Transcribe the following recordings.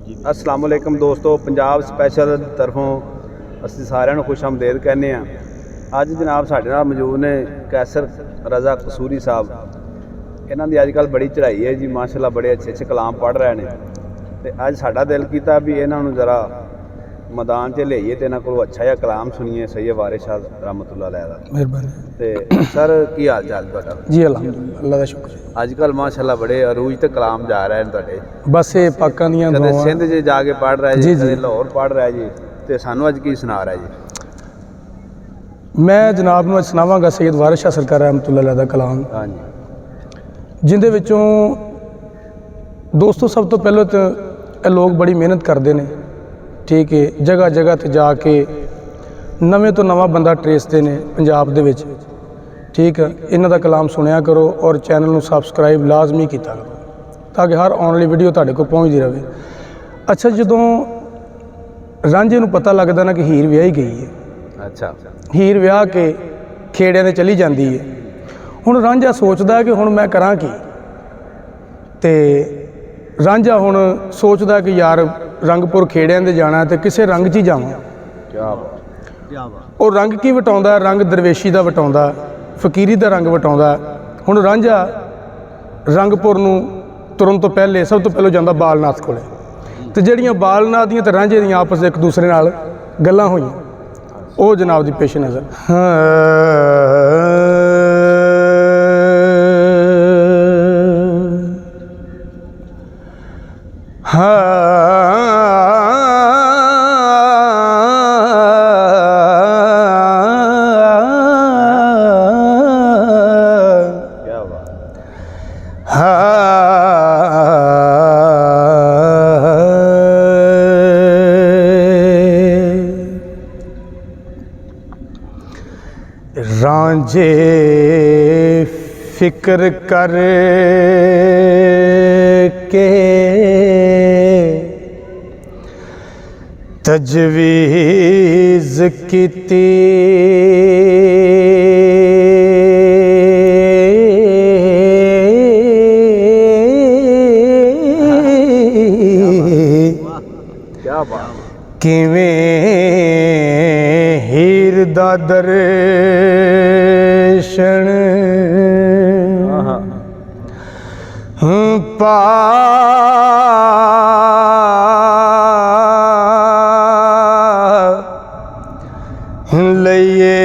अस्सलाम वालेकुम दोस्तों, पंजाब स्पैशल तरफों ਅਸੀਂ ਸਾਰਿਆਂ ਨੂੰ ਖੁਸ਼ ਆਮਦੀਦ ਕਹਿੰਦੇ ਆ। ਅੱਜ ਜਨਾਬ ਸਾਡੇ ਨਾਲ ਮੌਜੂਦ ਨੇ ਕੈਸਰ ਰਜ਼ਾ ਕਸੂਰੀ ਸਾਹਿਬ। ਇਹਨਾਂ ਦੀ ਅੱਜ ਕੱਲ੍ਹ ਬੜੀ ਚੜ੍ਹਾਈ ਹੈ ਜੀ, ਮਾਸ਼ਾਅੱਲਾ ਬੜੇ ਅੱਛੇ ਕਲਾਮ ਪੜ੍ਹ ਰਹੇ ਨੇ। ਤੇ ਅੱਜ ਸਾਡਾ ਦਿਲ ਕੀਤਾ ਵੀ ਇਹਨਾਂ ਨੂੰ ਜ਼ਰਾ मैदान च लियाइए तो इन्होंने को अच्छा जिहा कलाम सुनिए। सही वारिस शाह रहमतुल्लाह अलैह दा मेहरबानी। तो सर की हाल चाल तुहाडा? जी अलहमदुलिल्लाह, अल्लाह दा शुक्र। अजकल माशाअल्लाह बड़े अरूज ते कलाम जा रहे हैं तुहाडे। बस ये पाकां दियां दुआवां। कदे सिंध च जाके पढ़ रहा है जी, कदे लाहौर पढ़ रहा है जी। तो सानू अज की सुना रहा है जी? मैं जनाब नूं सुनावांगा सैयद वारिस शाह सरकार रहमतुल्लाह अलैह दा कलाम। हाँ जी। जिंदे विचों दोस्तों सब तो पहले तो ये लोग बड़ी मेहनत करते हैं, ठीक है। जगह जगह ते जाके नवें तो नवा बंदा ट्रेसते हैं पंजाब दे विच, ठीक है। इन्हां दा कलाम सुनिया करो और चैनल नूं सबसक्राइब लाजमी कीता करो ताकि हर आने वाली वीडियो तुहाडे कोल पहुँचती रहे। अच्छा, जदों रांझे नूं पता लगदा ना कि हीर विआही गई है, अच्छा, हीर विआह के खेड़िਆਂ ते चली जाती है। हुण रांझा सोचदा कि हुण मैं करां की, ते रांझा हुण सोचदा कि यार रंगपुर खेड़िਆਂ ਦੇ जाना तो किसी रंग च ही जावां। और रंग की वटाउंदा? रंग दरवेशी का वटाउंदा, फकीरी का रंग वटाउंदा। हुण रांझा रंगपुर नूं तुरन तो पहले सब तो पहले जांदा बालनाथ कोले। तो जिहड़ियां बालनाथ दियां ते रांझे दियां आपस एक दूसरे नाल गल्लां होईयां, वो जनाब दी पेश नज़र। रांझे फिक्र कर के तजवीज़ कीती, किवें हीर दा दर्शन पा लइए।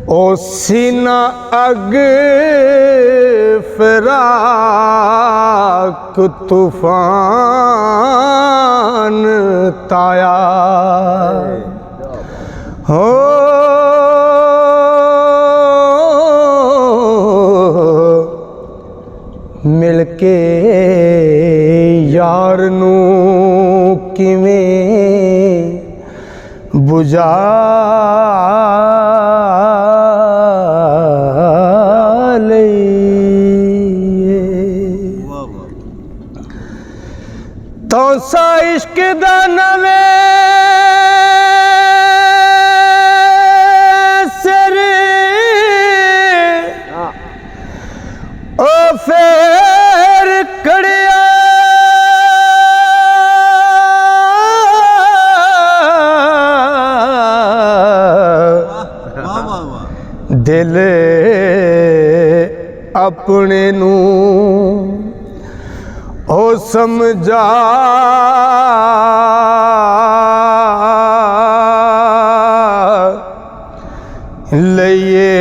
ओ सीना अग फिराक तूफान ताया हो, मिलके यार नू किवें बुझा तो सा इश्क दा नवें सिर ओ फेर कड़िया, दिल अपने नू ओ समझा लइए।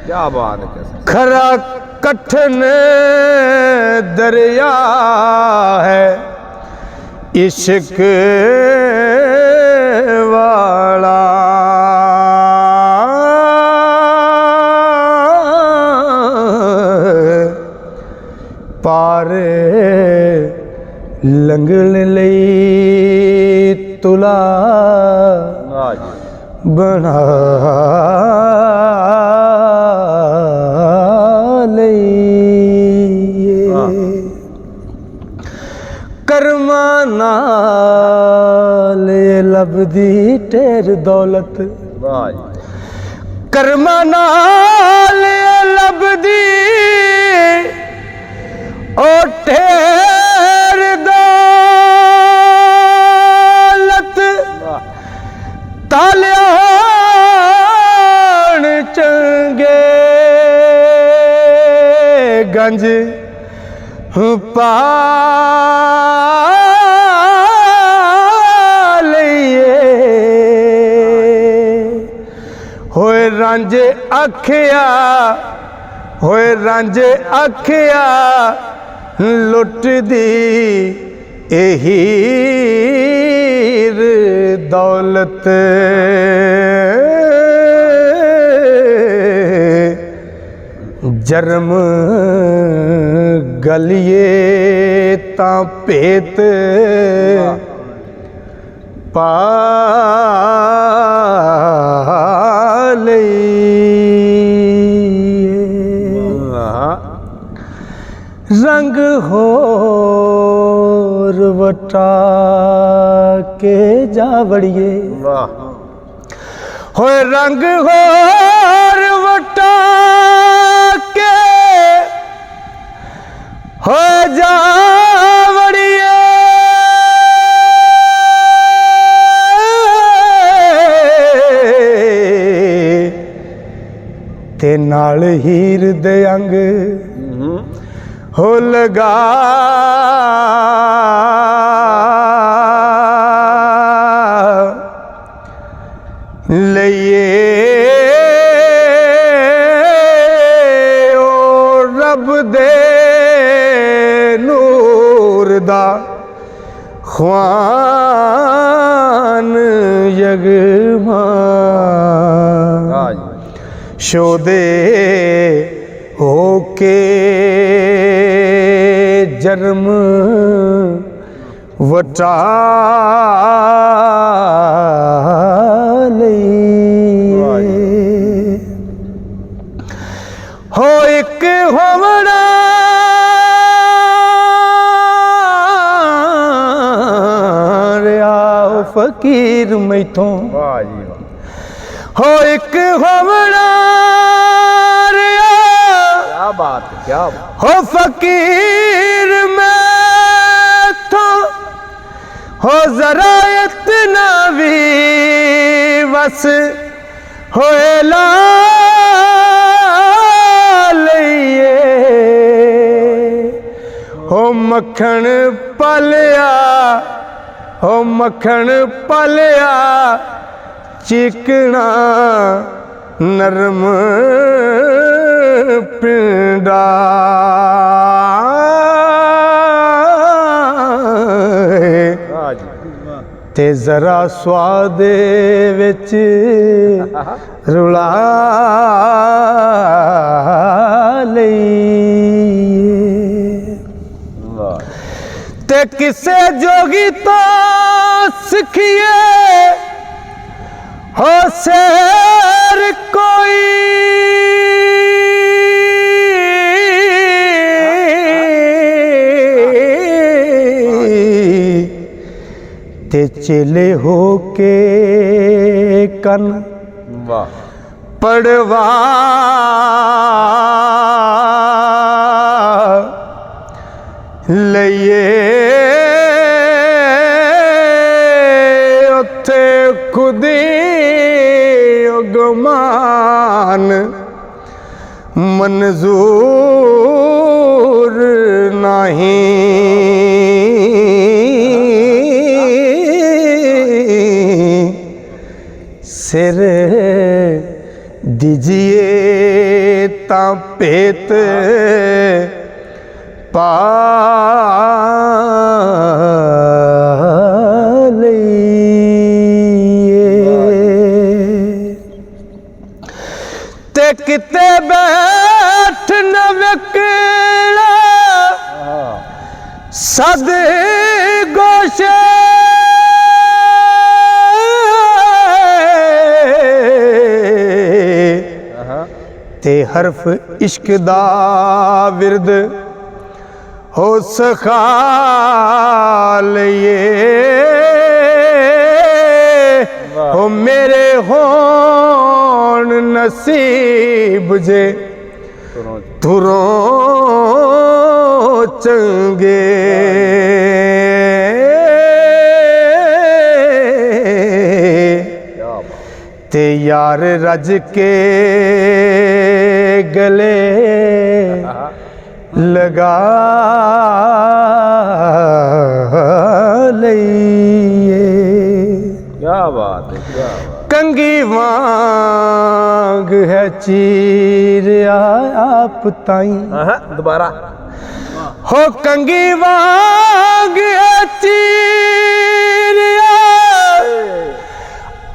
क्या बात है। खरा कठिन दरिया है इश्क वाला, पार लंघण लई तुला बना ਕਰਮਾਂ ਨਾਲ ਇਹ ਲੱਭਦੀ ਢੇਰ ਦੌਲਤ, ਵਾਹ ਜੀ, ਕਰਮਾਂ ਨਾਲ ਇਹ ਲੱਭਦੀ ਉਹ ਢੇਰ ਦੌਲਤ। ਵਾਹ ਤਾਲਿਆਣ ਚੰਗੇ ਗੰਜ ਪਾ ਲਈਏ, ਹੋਏ ਰਾਂਝੇ ਆਖਿਆ, ਹੋਏ ਰਾਂਝੇ ਆਖਿਆ ਲੁੱਟਦੀ ਇਹ ਹੀਰ ਦੌਲਤ। ਜਰਮ ਗਲੀਏ ਤਾਂ ਭੇਤ ਪਾ ਲਈਏ, ਰੰਗ ਹੋਰ ਵਟਾ ਕੇ ਜਾ ਵੜੀਏ, ਵਾਹ ਹੋਏ ਰੰਗ ਹੋਰ ਵਟਾ ਕੇ ਹੋ ਜਾ ਵੜੀਏ, ਤੇ ਨਾਲ ਹੀਰ ਦੇ ਅੰਗ ਹੋ ਲਗਾ ਲਈਏ, ਓ ਰੱਬ ਦੇ ਨੂਰ ਦਾ ਖਵਾਨ ਯਗਮਾ ਵਾਹ ਜੀ, ਸ਼ੋਦੇ ਹੋ ਕੇ ਜਰਮ ਵਟਾ ਲਈਏ, ਹੋ ਇੱਕ ਹੋਵਣਾ ਰਿਆ ਫਕੀਰ ਮੈਥੋਂ, ਵਾਹ ਜੀ, ਵਾਹ ਹੋ ਇੱਕ ਹੋਵਣਾ ਰਿਆ, ਕਿਆ ਬਾਤ ਹੈ, ਕਿਆ ਬਾਤ, ਹੋ ਫਕੀਰ ਮੈਥੋਂ, ਹੋ ਜ਼ਰਾ ਇਤਨਾ ਵੀ ਵਸ ਹੋਏ ਲਾ ਲਈਏ, ਹੋ ਮੱਖਣ ਪਲਿਆ, ਹੋ ਮੱਖਣ ਪਲਿਆ ਚਿਕਣਾ ਨਰਮ ਪਿੰਡਾ, ਵਾਹ ਜੀ, ਤੇ ਜ਼ਰਾ ਸਵਾਦ ਵਿੱਚ ਰੁਲਾ ਲਈਏ, ਵਾਹ ਤੇ ਕਿਸੇ ਜੋਗੀ ਤੋਂ ਸਿੱਖੀਏ ਹੋ ਸੇਰ ਕੋਈ, ਤੇ ਚੇਲੇ ਹੋ ਕੇ ਕੰਨ ਵਾਹ ਪੜਵਾ ਲਈਏ, ਉੱਥੇ ਖੁਦੀ ਉਗਮਾਨ ਮਨਜ਼ੂਰ ਨਹੀਂ, ਸਿਰ ਦੀਜੀਏ ਤਾਂ ਭੇਤ ਪਾ ਲਈਏ, ਤੇ ਕਿਤੇ ਬੈਠ ਨ ਵਿਕਲਾ ਸਦ ਗੋਸ਼ੇ, ਤੇ ਹਰਫ ਇਸ਼ਕ ਦਾ ਵਿਰਦ ਹੋ ਸਖਾ नसीब जे ਤੁਰੋਂ तुरों चंगे ਕਿਆ ਬਾਤ ते यार रज के गले लगा लईए ਕਿਆ ਬਾਤ ਹੈ ਕਿਆ ਬਾਤ कंगी वांग है चीर आप ताई ਦੁਬਾਰਾ हो कंगी वांग है चीर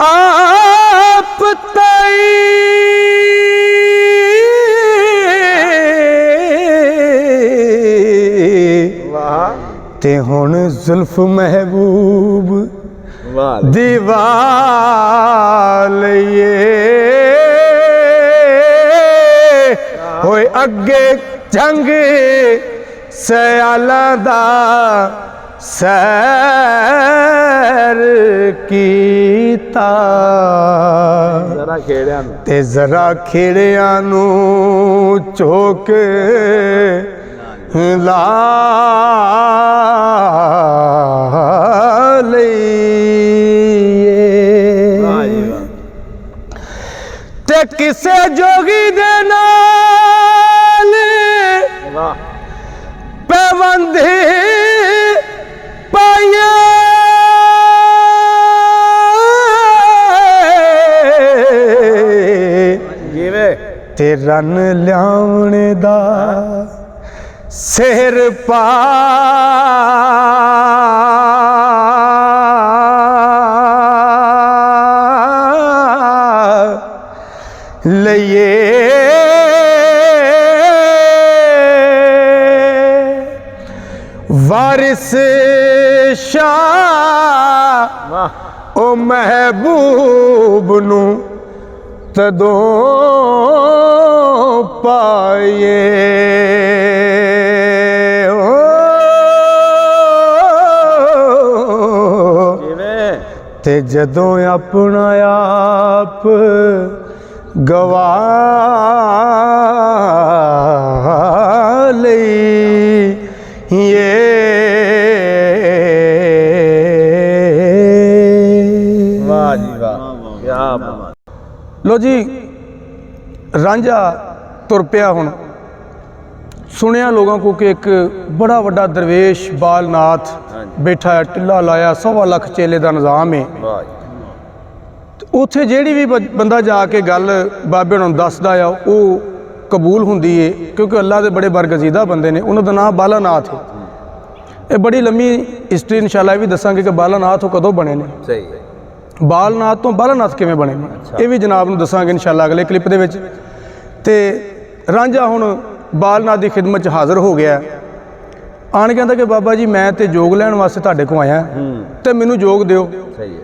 आप ताई ਵਾਹ ते हुण जुल्फ महबूब ਵਾਹ दीवालिए होए अगे जंग सयालां दा सैर कीता ਜ਼ਰਾ ਖੇੜਿਆਂ ਨੂੰ ते जरा खेड़ियां नू चोक ला ਵਾਹ ਜੀ ਵਾਹ ते किसे जोगी दे नाल ਵਾਹ पैबंदी पाइए ਜਿਵੇਂ ते रन लियावने दा सिर पा लइए वारिस शाह ਵਾਹ ओ महबूब नू तदों पाइए ਜਿਵੇਂ ते जदों अपना आप गवा ਵਾਹ ਜੀ ਵਾਹ ਕਿਆ ਬਾਤ लो जी रांझा तुर पिया हुण सुनिया लोगों को कि एक बड़ा वड्डा दरवेश बालनाथ बैठा है टिल्ला लाया 1.25 लाख चेले का निज़ाम है ਵਾਹ ਜੀ ਉੱਥੇ ਜਿਹੜੀ ਵੀ ਬੰਦਾ ਜਾ ਕੇ ਗੱਲ ਬਾਬੇ ਨੂੰ ਦੱਸਦਾ ਆ ਉਹ ਕਬੂਲ ਹੁੰਦੀ ਏ ਕਿਉਂਕਿ ਅੱਲਾ ਦੇ ਬੜੇ ਬਰਗਜ਼ੀਦਾ ਬੰਦੇ ਨੇ ਉਹਨਾਂ ਦਾ ਨਾਮ ਬਾਲਾਨਾਥ ਹੈ ਇਹ ਬੜੀ ਲੰਮੀ ਹਿਸਟਰੀ ਇਨਸ਼ਾਅੱਲਾ ਇਹ ਵੀ ਦੱਸਾਂਗੇ ਕਿ ਬਾਲਾਨਾਥ ਉਹ ਕਦੋਂ ਬਣੇ ਨੇ ਸਹੀ ਹੈ ਬਾਲਨਾਥ ਤੋਂ ਬਾਲਾਨਾਥ ਕਿਵੇਂ ਬਣੇ ਨੇ ਇਹ ਵੀ ਜਨਾਬ ਨੂੰ ਦੱਸਾਂਗੇ ਇਨਸ਼ਾਅੱਲਾ ਅਗਲੇ ਕਲਿੱਪ ਦੇ ਵਿੱਚ ਤੇ ਰਾਂਝਾ ਹੁਣ ਬਾਲਨਾਥ ਦੀ ਖਿਦਮਤ 'ਚ ਹਾਜ਼ਰ ਹੋ ਗਿਆ ਆਣ ਕਹਿੰਦਾ ਕਿ ਬਾਬਾ ਜੀ ਮੈਂ ਤੇ ਜੋਗ ਲੈਣ ਵਾਸਤੇ ਤੁਹਾਡੇ ਕੋਲ ਆਇਆ ਤੇ ਮੈਨੂੰ ਜੋਗ ਦਿਓ ਸਹੀ ਹੈ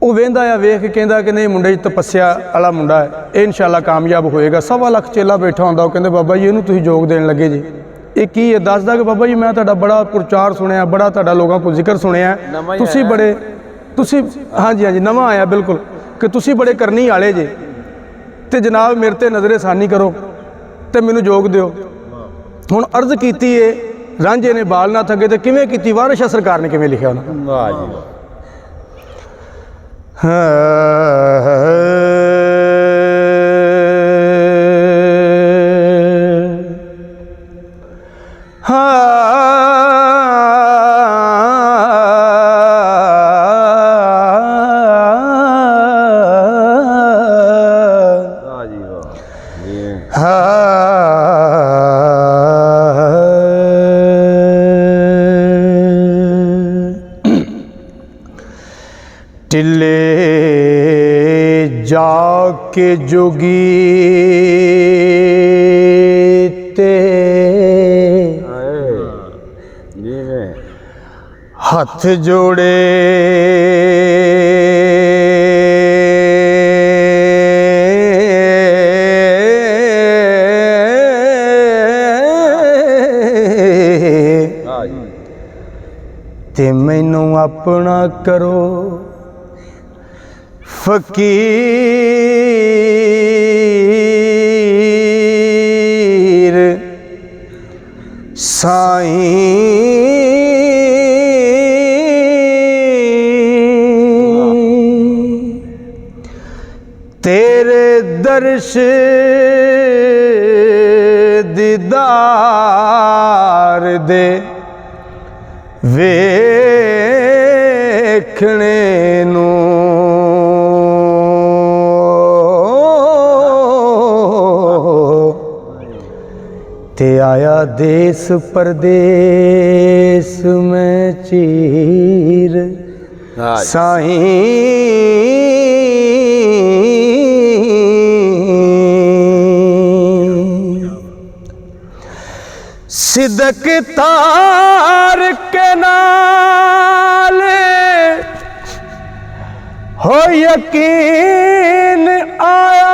ਉਹ ਵੇਂਦਾ ਆ ਵੇਖ ਕੇ ਕਹਿੰਦਾ ਕਿ ਨਹੀਂ ਮੁੰਡੇ 'ਚ ਤਪੱਸਿਆ ਵਾਲਾ ਮੁੰਡਾ ਹੈ ਇਹ ਇਨਸ਼ਾਅੱਲਾ ਕਾਮਯਾਬ ਹੋਏਗਾ 1.25 ਲੱਖ ਚੇਲਾ ਬੈਠਾ ਹੁੰਦਾ ਉਹ ਕਹਿੰਦੇ ਬਾਬਾ ਜੀ ਇਹਨੂੰ ਤੁਸੀਂ ਜੋਗ ਦੇਣ ਲੱਗੇ ਜੀ ਇਹ ਕੀ ਹੈ ਦੱਸਦਾ ਕਿ ਬਾਬਾ ਜੀ ਮੈਂ ਤੁਹਾਡਾ ਬੜਾ ਪ੍ਰਚਾਰ ਸੁਣਿਆ ਬੜਾ ਤੁਹਾਡਾ ਲੋਕਾਂ ਕੋਲ ਜ਼ਿਕਰ ਸੁਣਿਆ ਤੁਸੀਂ ਬੜੇ ਤੁਸੀਂ ਹਾਂਜੀ ਹਾਂਜੀ ਨਵਾਂ ਆਇਆ ਬਿਲਕੁਲ ਕਿ ਤੁਸੀਂ ਬੜੇ ਕਰਨੀ ਵਾਲੇ ਜੇ ਤੇ ਜਨਾਬ ਮੇਰੇ ਤੇ ਨਜ਼ਰੇ ਸਾਨੀ ਕਰੋ ਤੇ ਮੈਨੂੰ ਜੋਗ ਦਿਓ ਹੁਣ ਅਰਜ਼ ਕੀਤੀ ਏ ਰਾਂਝੇ ਨੇ ਬਾਲਨਾਥ ਅੱਗੇ ਤੇ ਕਿਵੇਂ ਕੀਤੀ ਵਾਰਿਸ ਸ਼ਾਹ ਸਰਕਾਰ ਨੇ ਕਿਵੇਂ ਲਿਖਿਆ ਉਹਨਾਂ ਵਾਹ ਜੀ ਵਾਹ ਵਾਹ ਜੀ ਵਾਹ ਜੀ टिल्ले जाके जोगी ते ਜਿਵੇਂ हथ जोड़े ਵਾਹ ਜੀ ते मैनू अपना करो फकीर साईं तेरे दर्श दीदार दे वेखने नू ते आया देश परदेस में चीर साईं सिदक तार के नाल हो यकीन आया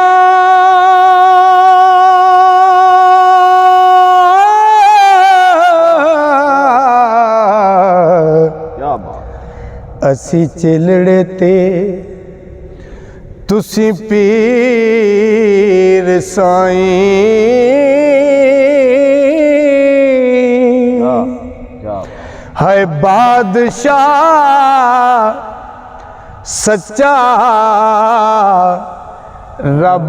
असी चिलड़े ते तुसी पीर साईं है बादशाह सच्चा रब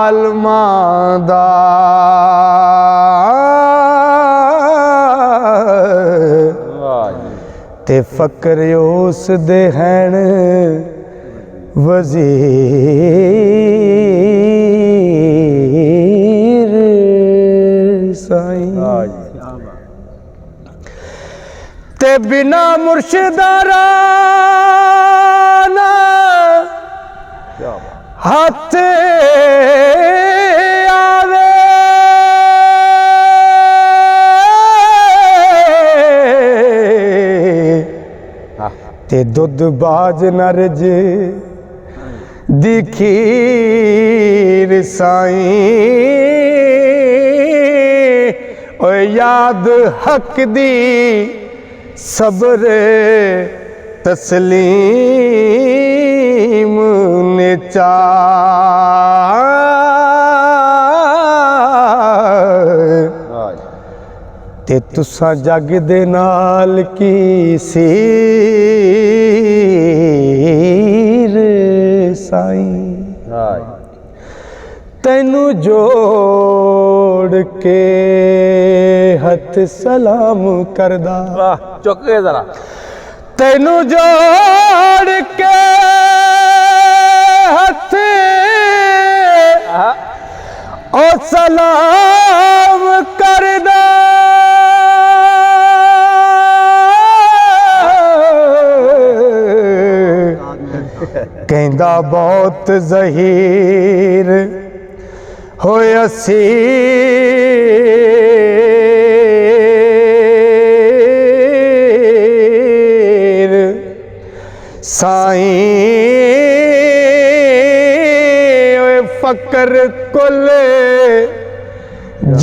आलमादा ते फकर उस दे हैं वजीर साईं ते बिना मुर्शिदाराना हाथ आवे ते दुध बाज नरज दी खीर साईं ओ याद हक दी सब्र तस्लीम ने चा ते तुसा जग दे नाल की सीर साईं तैनू जोड़ के हथ सलाम करदा चुक के जरा तैनू जोड़ के हथ ओ सलाम करदा कहंदा बहुत ज़हीर होए असीर साईं ओए फकर कुल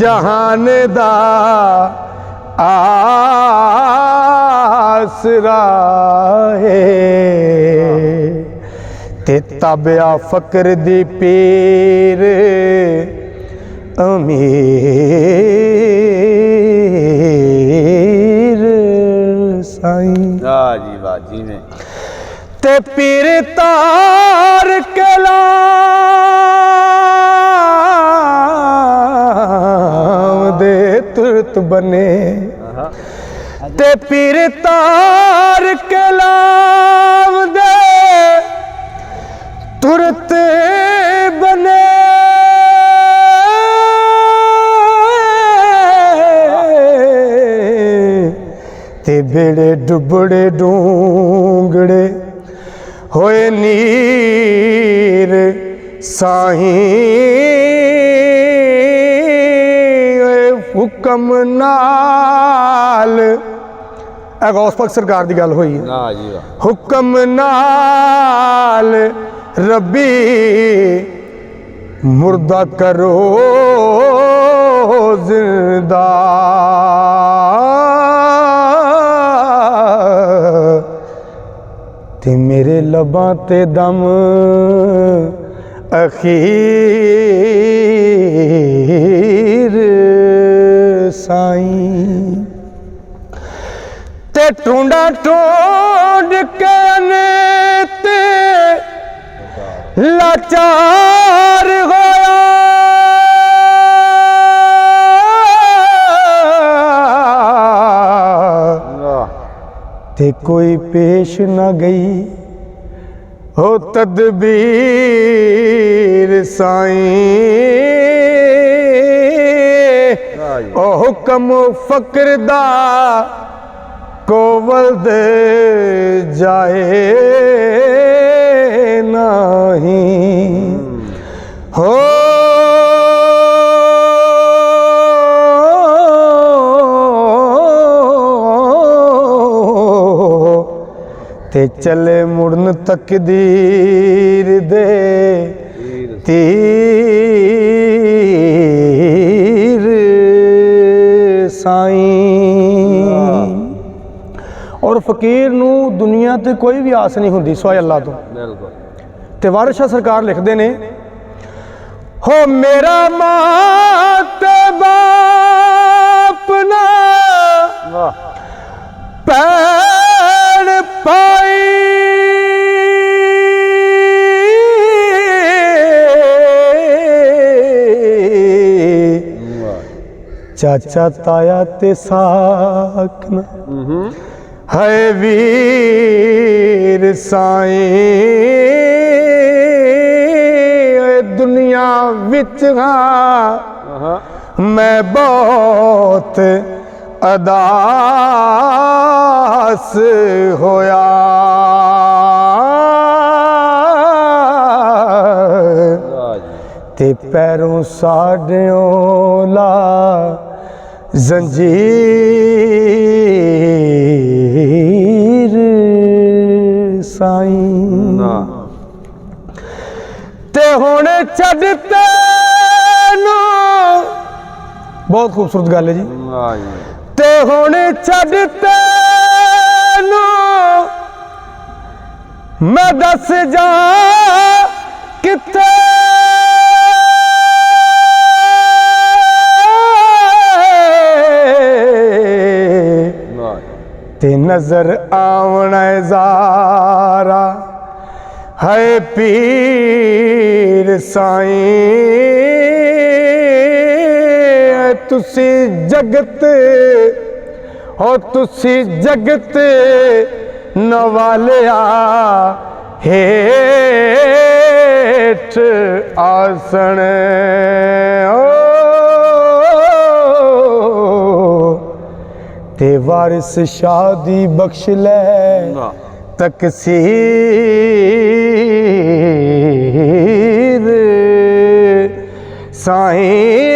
जहान दा आसरा है ते ताबिया फकर दी पीर अमीर साईं जी वाह जी ने ते पीर तार कलाम दे तुरत बने ते पीर तार कलाम दे तुरत बने ते बेड़े डुबड़े डूंगड़े होए नीर साईं हुक्म नाल गौस पाक सरकार की गल हुई है हुक्म नाल रब्बी मुर्दा करो जिंदा ਲਬਾਂ ਤੇ ਦਮ ਅਖੀਰ ਸਾਈਂ ਤੇ ਟੁੰਡਾ ਟੋੜ ਕੇ ਨੇ ਤੇ ਲਾਚਾਰ ਹੋਇਆ ਤੇ ਕੋਈ ਪੇਸ਼ ਨਾ ਗਈ ਹੋ ਤਦਬੀਰ ਸਾਈਂ ਉਹ ਹੁਕਮ ਫਕਰ ਦਾ ਕੋਵਲ ਦੇ ਜਾਏ ਨਹੀਂ ਹੋ ਤੇ ਚਲੇ ਮੁੜਨ ਤਕਦੀਰ ਦੇ ਤੀਰ ਸਾਈਂ। ਔਰ ਫਕੀਰ ਨੂੰ ਦੁਨੀਆ ਤੇ ਕੋਈ ਵੀ ਆਸ ਨਹੀਂ ਹੁੰਦੀ ਸਿਵਾਏ ਅੱਲਾ ਤੋਂ। ਬਿਲਕੁਲ। ਤੇ ਵਾਰਿਸ ਸ਼ਾਹ ਸਰਕਾਰ ਲਿਖਦੇ ਨੇ ਹੋ ਮੇਰਾ ਮਾਂ ਤੇ ਬਾਪ ਨਾ ਪੈਣ ਪਾਈ ਚਾਚਾ ਤਾਇਆ ਤੇ ਸਾਕਨ ਹੈ ਵੀਰ ਸਾਈਂ ਦੁਨੀਆ ਵਿੱਚ ਹਾਂ ਮੈਂ ਬਹੁਤ ਅਦਾਸ ਹੋਇਆ ਤੇ ਪੈਰੋਂ ਸਾਡਿਓਂ ਲਾ ਜ਼ੰਜੀਰ ਸਾਈਂ ਤੇ ਹੁਣ ਛੱਡ ਤੈਨੂੰ ਬਹੁਤ ਖੂਬਸੂਰਤ ਗੱਲ ਹੈ ਜੀ ਤੇ ਹੁਣ ਛੱਡ ਤੈਨੂੰ ਮੈਂ ਦੱਸ ਜਾ ਕਿੱਥੇ ਤੇ ਨਜ਼ਰ ਆਵਣਾ ਜ਼ਾਰਾ ਹੈ ਪੀਰ ਸਾਈਂ ਤੁਸੀਂ ਜਗਤ ਹੋ ਤੁਸੀਂ ਜਗਤ ਨਵਾਲਿਆ ਹੇਠ ਆਸਣ ਤੇ ਵਾਰਿਸ ਸ਼ਾਹ ਦੀ ਬਖਸ਼ ਲੈ ਤਕਸੀਰ ਸਾਈਂ